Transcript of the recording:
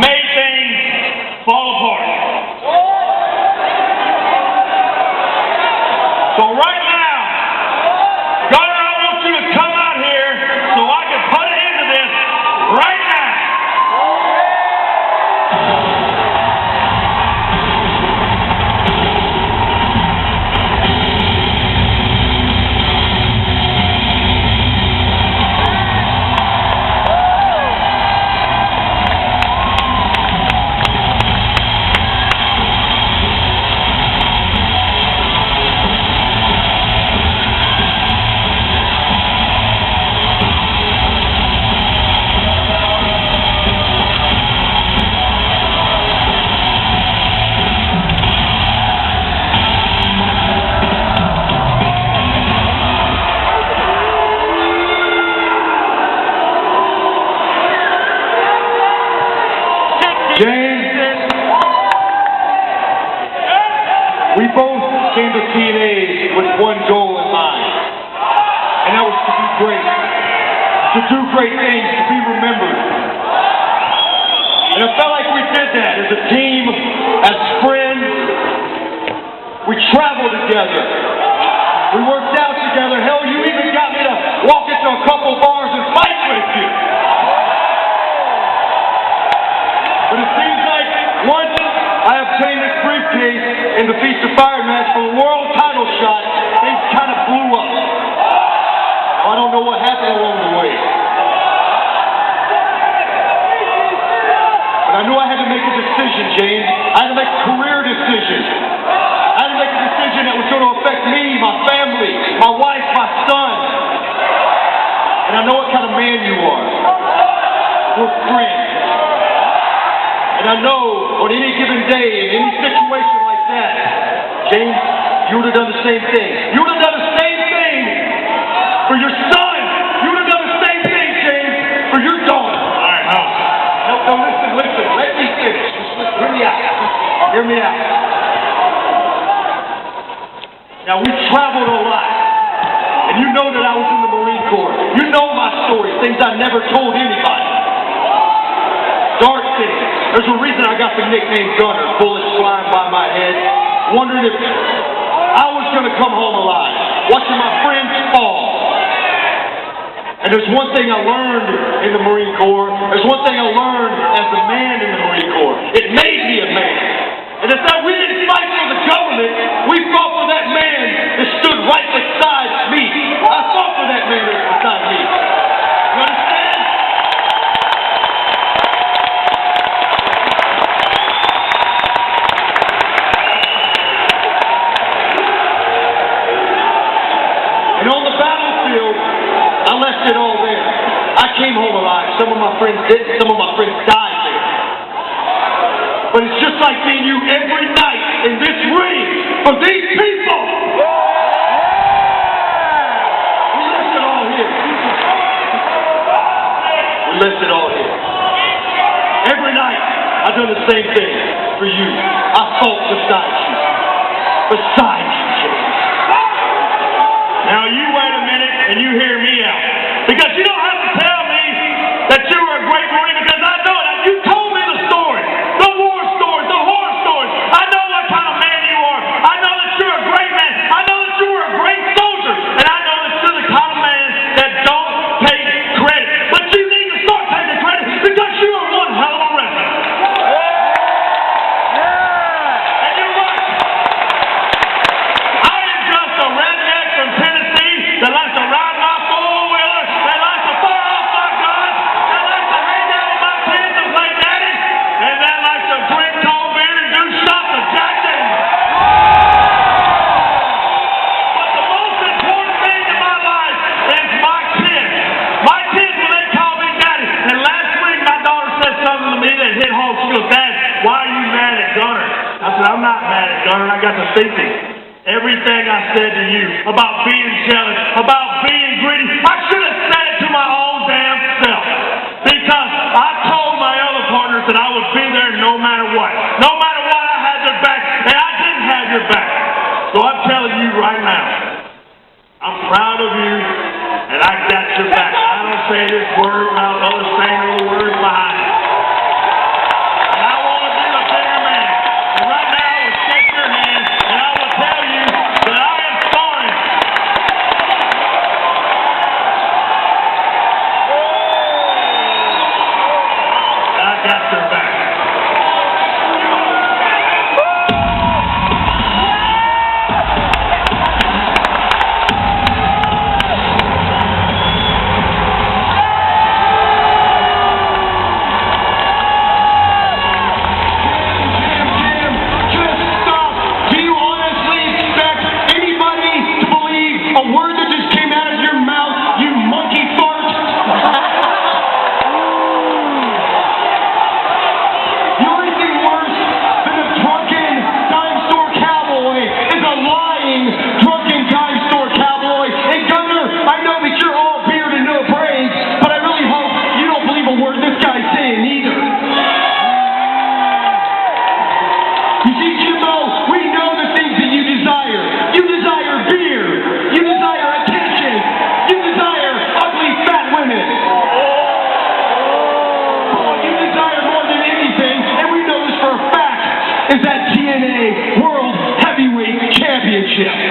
made things fall apart. So right now, Gunner, I want you to come out here so I can put it into this right now. James, we both came to TNA with one goal in mind, and that was to be great, to do great things, to be remembered. And I felt like we did that as a team, as friends. We traveled together. We worked out together. Hell, you even got me to walk into a couple bars and fight with you. But it seems like once I obtained this briefcase in the Feast of Fire match for the world title shot, things kind of blew up. I don't know what happened along the way. But I knew I had to make a decision, James. I had to make a career decision. I had to make a decision that was going to affect me, my family, my wife, my son. And I know what kind of man you are. We're friends. And I know on any given day, in any situation like that, James, you would have done the same thing. You would have done the same thing for your son. You would have done the same thing, James, for your daughter. All right, No, listen. Let me finish. Just listen. Hear me out. Now, we traveled a lot. And you know that I was in the Marine Corps. You know my story, things I never told anybody. Dark things. There's a reason I got the nickname Gunner, bullets flying by my head, wondering if I was going to come home alive, watching my friends fall. And there's one thing I learned in the Marine Corps, there's one thing I learned as a man in the Marine Corps. It made me a man. And it's that we didn't fight for the government, we fought for that man that stood right beside me. I fought for that man that was beside me. You understand? And on the battlefield, I left it all there. I came home alive. Some of my friends didn't. Some of my friends died there. But it's just like me and you every night in this ring for these people. We left it all here. We left it all here. Every night, I've done the same thing for you. I fought beside you. Beside you, James. Now you wait a minute and you hear me out. Because you don't have to tell me that you were a great Marine, because I know that you told me the stories, the war stories, the horror stories. I know what kind of man you are. I know that you're a great man. I know that you were a great soldier. And I know that you're the kind of man that don't take credit. But you need to start taking credit because you are one hell of a wrestler. And you're right. I am just a redneck from Tennessee that likes to ride my four-wheeler, that likes to fire off my guns, that likes to hang down with my kids and play daddy, and that likes to drink cold beer and do shots of Jack Daniels. But the most important thing in my life is my kids. My kids, when they call me daddy. And last week, my daughter said something to me that hit home. She goes, "Dad, why are you mad at Gunner?" I said, "I'm not mad at Gunner. I got to thinking. Everything I said to you about being jealous, about being greedy, I should have said it to my own damn self. Because I told my other partners that I would be there no matter what. No matter what, I had their back, and I didn't have your back. So I'm telling you right now, I'm proud of you, and I got your back. I don't say this word without others saying the words behind it. TNA World Heavyweight Championship.